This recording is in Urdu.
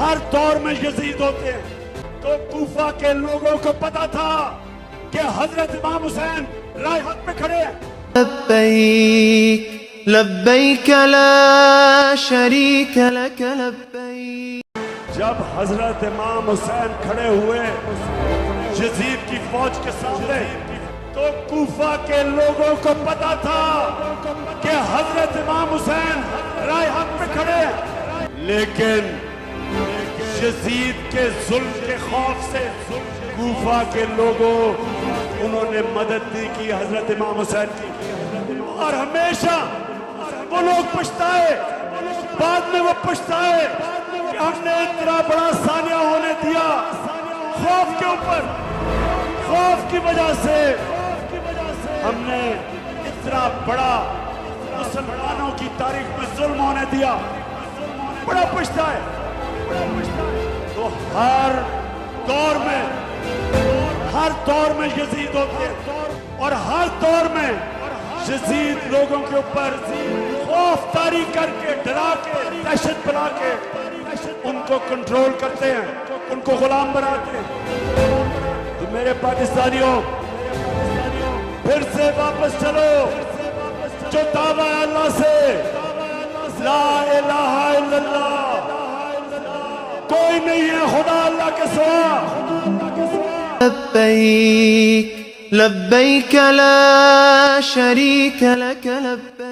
ہر دور میں یزید ہوتے ہیں. تو کوفہ کے لوگوں کو پتا تھا کہ حضرت امام حسین رائے حق پہ کھڑے ہیں. لبیک لبیک لا شریک لک لبیک. جب حضرت امام حسین کھڑے ہوئے یزید کی فوج کے سامنے تو کوفہ کے لوگوں کو پتا تھا کہ حضرت امام حسین رائے حق پہ کھڑے ہیں. لیکن یزید کے ظلم کے خوف سے کوفہ کے لوگوں انہوں نے مدد نہیں کی حضرت امام حسین کی. اور ہمیشہ وہ لوگ پچھتائے, بعد میں وہ پچھتائے کہ ہم نے اتنا بڑا سانیہ ہونے دیا خوف کے اوپر. خوف کی وجہ سے ہم نے اتنا بڑا مسلمانوں کی تاریخ میں ظلم ہونے دیا. بڑا پچھتائے. تو ہر دور میں یزید ہوتے ہیں اور ہر دور میں یزید لوگوں کے اوپر خوف طاری کر کے, ڈرا کے, دہشت بنا کے ان کو کنٹرول کرتے ہیں, ان کو غلام بناتے ہیں. تو میرے پاکستانیوں پھر سے واپس چلو. جو دعویٰ ہے اللہ سے لا الہ الا اللہ, کوئی نہیں ہے خدا اللہ کے سوا. لبیک لبیک لا شریک لک لبیک.